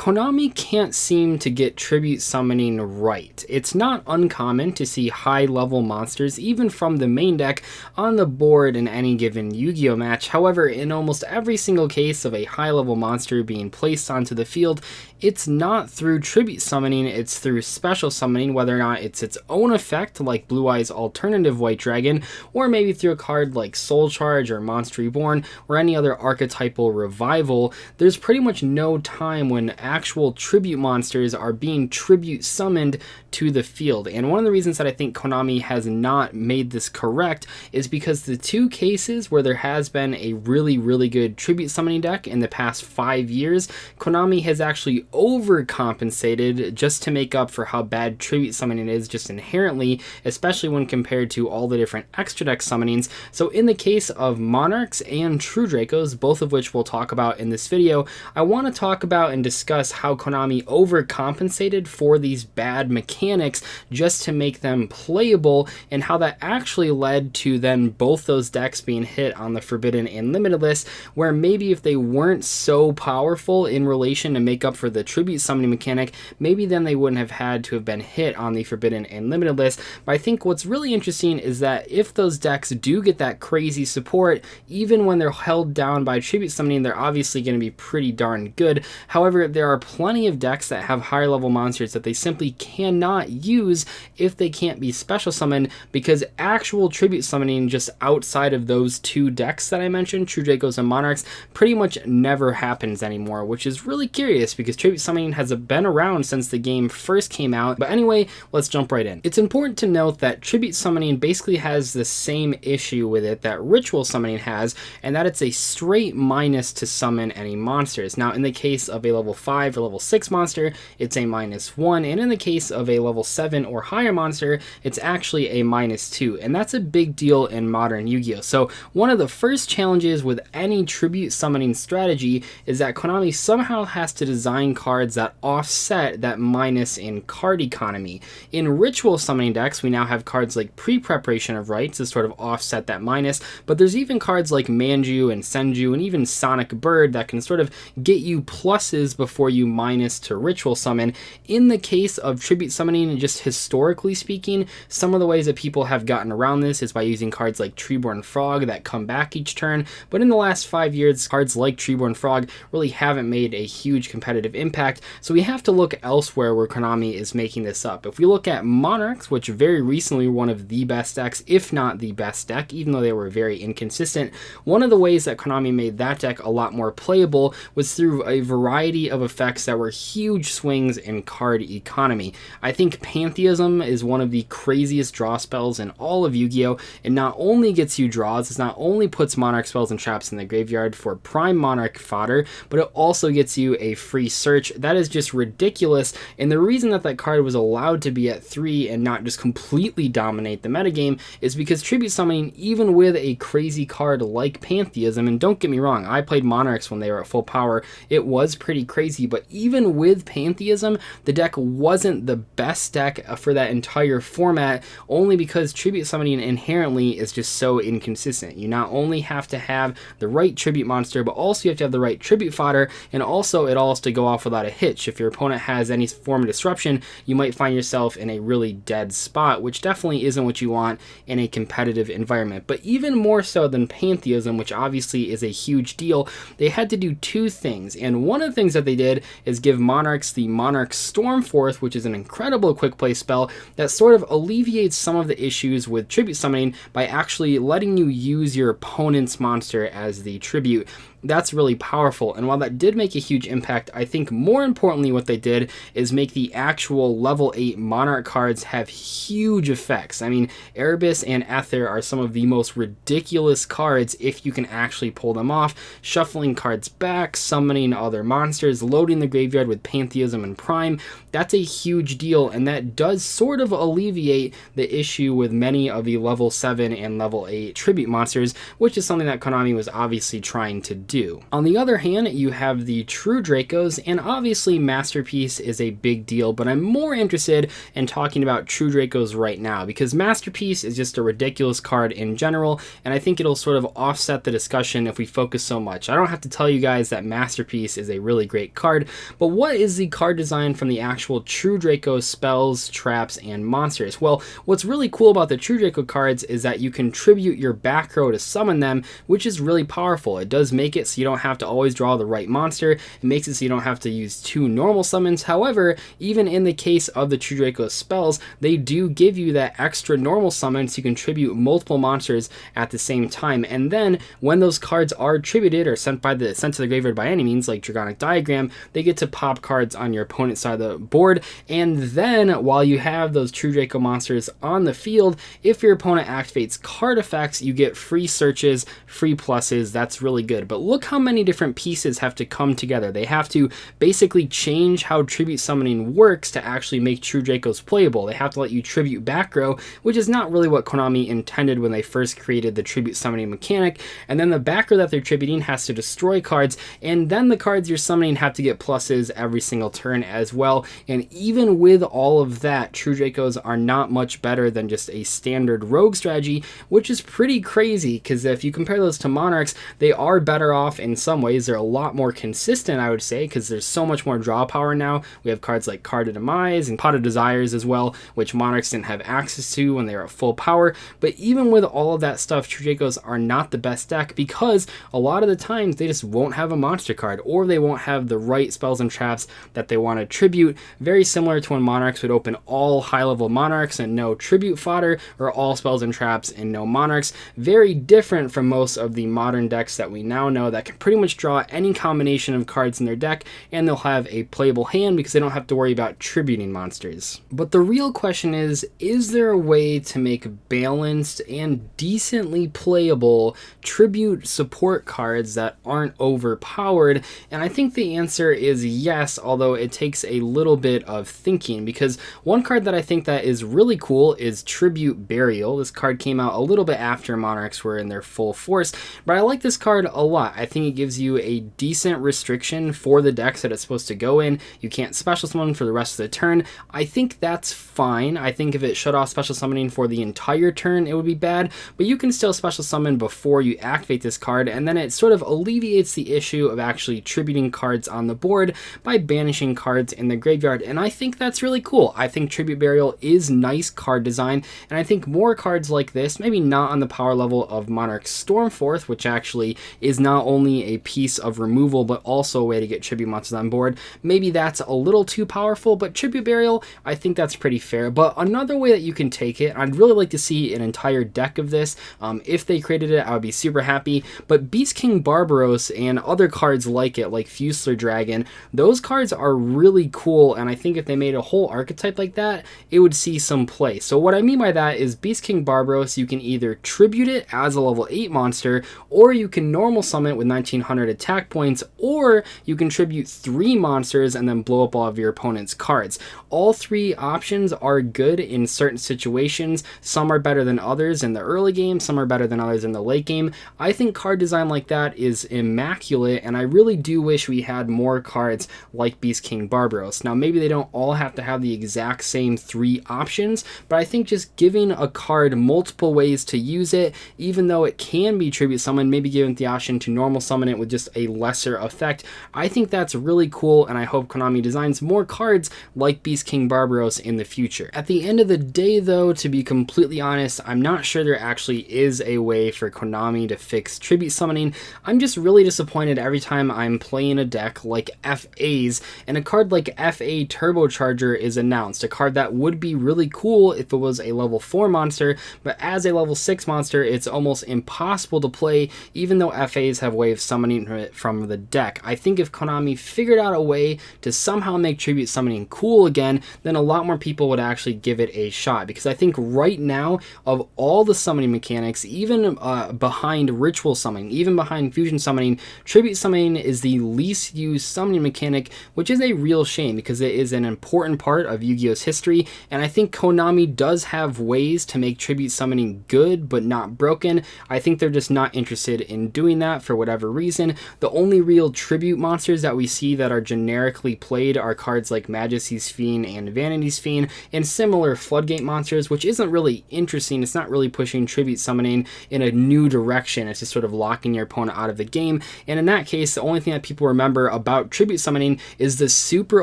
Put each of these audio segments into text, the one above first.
Konami can't seem to get tribute summoning right. It's not uncommon to see high level monsters, even from the main deck, on the board in any given Yu-Gi-Oh match. However, in almost every single case of a high level monster being placed onto the field, it's not through tribute summoning, it's through special summoning, whether or not it's its own effect like Blue Eye's alternative White Dragon, or maybe through a card like Soul Charge or Monster Reborn, or any other archetypal revival. There's pretty much no time when actual tribute monsters are being tribute summoned to the field. And one of the reasons that I think Konami has not made this correct is because the two cases where there has been a really good tribute summoning deck in the past 5 years, Konami has actually overcompensated just to make up for how bad tribute summoning is just inherently, especially when compared to all the different extra deck summonings. So in the case of Monarchs and True Dracos, both of which we'll talk about in this video, I want to talk about and discuss how Konami overcompensated for these bad mechanics just to make them playable, and how that actually led to then both those decks being hit on the Forbidden and Limited list, where maybe if they weren't so powerful in relation to make up for the tribute summoning mechanic, maybe then they wouldn't have had to have been hit on the Forbidden and Limited list. But I think what's really interesting is that if those decks do get that crazy support, even when they're held down by tribute summoning, they're obviously going to be pretty darn good. However, there are plenty of decks that have higher level monsters that they simply cannot use if they can't be special summoned, because actual tribute summoning just outside of those two decks that I mentioned, True Dracos and Monarchs, pretty much never happens anymore, which is really curious because tribute summoning has been around since the game first came out. But anyway, let's jump right in. It's important to note that tribute summoning basically has the same issue with it that ritual summoning has, and that it's a straight minus to summon any monsters. Now in the case of a level 5 or level 6 monster, it's a -1, and in the case of a level 7 or higher monster, it's actually a -2, and that's a big deal in modern Yu-Gi-Oh! So one of the first challenges with any tribute summoning strategy is that Konami somehow has to design cards that offset that minus in card economy. In ritual summoning decks, we now have cards like Pre-Preparation of Rites to sort of offset that minus, but there's even cards like Manju and Senju and even Sonic Bird that can sort of get you pluses before you minus to ritual summon. In the case of tribute summoning, and just historically speaking, some of the ways that people have gotten around this is by using cards like Treeborn Frog that come back each turn, but in the last 5 years, cards like Treeborn Frog really haven't made a huge competitive impact, so we have to look elsewhere where Konami is making this up. If we look at Monarchs, which very recently were one of the best decks, if not the best deck, even though they were very inconsistent, one of the ways that Konami made that deck a lot more playable was through a variety of effects that were huge swings in card economy. I think Pantheism is one of the craziest draw spells in all of Yu-Gi-Oh! It not only gets you draws, it not only puts Monarch spells and traps in the graveyard for prime Monarch fodder, but it also gets you a free search. That is just ridiculous, and the reason that that card was allowed to be at 3 and not just completely dominate the metagame is because tribute summoning, even with a crazy card like Pantheism, and don't get me wrong, I played Monarchs when they were at full power, it was pretty crazy, but even with Pantheism, the deck wasn't the best deck for that entire format, only because tribute summoning inherently is just so inconsistent. You not only have to have the right tribute monster, but also you have to have the right tribute fodder, and also it all has to go off without a hitch. If your opponent has any form of disruption, you might find yourself in a really dead spot, which definitely isn't what you want in a competitive environment. But even more so than Pantheism, which obviously is a huge deal, they had to do two things, and one of the things that they did is give Monarchs the Monarch Stormforth, which is an incredible quick play spell that sort of alleviates some of the issues with tribute summoning by actually letting you use your opponent's monster as the tribute. That's really powerful, and while that did make a huge impact, I think more importantly what they did is make the actual level 8 Monarch cards have huge effects. I mean, Erebus and Ether are some of the most ridiculous cards if you can actually pull them off. Shuffling cards back, summoning other monsters, loading the graveyard with Pantheism and Prime, that's a huge deal, and that does sort of alleviate the issue with many of the level 7 and level 8 tribute monsters, which is something that Konami was obviously trying to do. do. On the other hand, you have the true Dracos, and obviously Masterpiece is a big deal, but I'm more interested in talking about true Dracos right now, because Masterpiece is just a ridiculous card in general, and I think it'll sort of offset the discussion if we focus so much. I don't have to tell you guys that Masterpiece is a really great card, but what is the card design from the actual true Draco spells, traps, and monsters? Well, what's really cool about the true Draco cards is that you can tribute your back row to summon them, which is really powerful. It does make it so you don't have to always draw the right monster. It makes it so you don't have to use 2 normal summons. However, even in the case of the true Draco spells, they do give you that extra normal summon so you can tribute multiple monsters at the same time. And then when those cards are tributed or sent to the graveyard by any means, like Dragonic Diagram, they get to pop cards on your opponent's side of the board. And then while you have those true Draco monsters on the field, if your opponent activates card effects, you get free searches, free pluses. That's really good. But look how many different pieces have to come together. They have to basically change how tribute summoning works to actually make true Dracos playable. They have to let you tribute back row, which is not really what Konami intended when they first created the tribute summoning mechanic. And then the back row that they're tributing has to destroy cards, and then the cards you're summoning have to get pluses every single turn as well. And even with all of that, true Dracos are not much better than just a standard rogue strategy, which is pretty crazy, because if you compare those to Monarchs, they are better off in some ways. They're a lot more consistent, I would say, because there's so much more draw power now. We have cards like Card of Demise and Pot of Desires as well, which Monarchs didn't have access to when they were at full power. But even with all of that stuff, true Dracos are not the best deck, because a lot of the times they just won't have a monster card, or they won't have the right spells and traps that they want to tribute. Very similar to when Monarchs would open all high-level Monarchs and no tribute fodder, or all spells and traps and no Monarchs. Very different from most of the modern decks that we now know that can pretty much draw any combination of cards in their deck, and they'll have a playable hand because they don't have to worry about tributing monsters. But the real question is there a way to make balanced and decently playable tribute support cards that aren't overpowered? And I think the answer is yes, although it takes a little bit of thinking, because one card that I think that is really cool is Tribute Burial. This card came out a little bit after Monarchs were in their full force, but I like this card a lot. I think it gives you a decent restriction for the decks that it's supposed to go in. You can't special summon for the rest of the turn. I think that's fine. I think if it shut off special summoning for the entire turn, it would be bad, but you can still special summon before you activate this card, and then it sort of alleviates the issue of actually tributing cards on the board by banishing cards in the graveyard, and I think that's really cool. I think Tribute Burial is nice card design, and I think more cards like this, maybe not on the power level of Monarch Stormforth, which actually is not only a piece of removal but also a way to get tribute monsters on board. Maybe that's a little too powerful, but Tribute Burial, I think that's pretty fair. But another way that you can take it, I'd really like to see an entire deck of this. If they created it, I would be super happy. But Beast King Barbaros and other cards like it, like Fusler Dragon, those cards are really cool, and I think if they made a whole archetype like that, it would see some play. So what I mean by that is Beast King Barbaros, you can either tribute it as a level 8 monster, or you can normal summon it with 1900 attack points, or you can tribute 3 monsters and then blow up all of your opponent's cards. All 3 options are good in certain situations. Some are better than others in the early game, some are better than others in the late game. I think card design like that is immaculate, and I really do wish we had more cards like Beast King Barbaros. Now maybe they don't all have to have the exact same 3 options, but I think just giving a card multiple ways to use it, even though it can be tribute summoned, maybe giving the option to normal summon it with just a lesser effect, I think that's really cool, and I hope Konami designs more cards like Beast King Barbaros in the future. At the end of the day though, to be completely honest, I'm not sure there actually is a way for Konami to fix tribute summoning. I'm just really disappointed every time I'm playing a deck like FA's and a card like FA Turbocharger is announced, a card that would be really cool if it was a level 4 monster, but as a level 6 monster, it's almost impossible to play, even though FAs have a way of summoning it from the deck. I think if Konami figured out a way to somehow make tribute summoning cool again, then a lot more people would actually give it a shot, because I think right now, of all the summoning mechanics, even behind ritual summoning, even behind fusion summoning, tribute summoning is the least used summoning mechanic, which is a real shame because it is an important part of Yu-Gi-Oh's history, and I think Konami does have ways to make tribute summoning good but not broken. I think they're just not interested in doing that for for whatever reason. The only real tribute monsters that we see that are generically played are cards like Majesty's Fiend and Vanity's Fiend, and similar Floodgate monsters, which isn't really interesting. It's not really pushing tribute summoning in a new direction. It's just sort of locking your opponent out of the game. And in that case, the only thing that people remember about tribute summoning is the super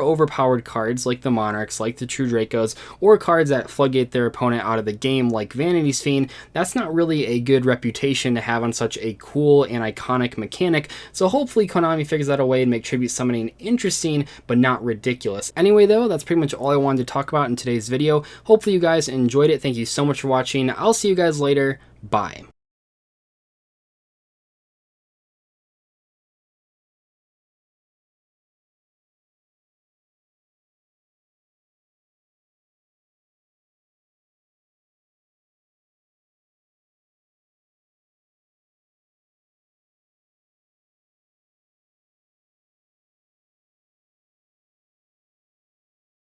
overpowered cards like the Monarchs, like the True Dracos, or cards that floodgate their opponent out of the game like Vanity's Fiend. That's not really a good reputation to have on such a cool and iconic mechanic. So hopefully Konami figures out a way to make tribute summoning interesting but not ridiculous. Anyway though, that's pretty much all I wanted to talk about in today's video. Hopefully you guys enjoyed it. Thank you so much for watching. I'll see you guys later. Bye.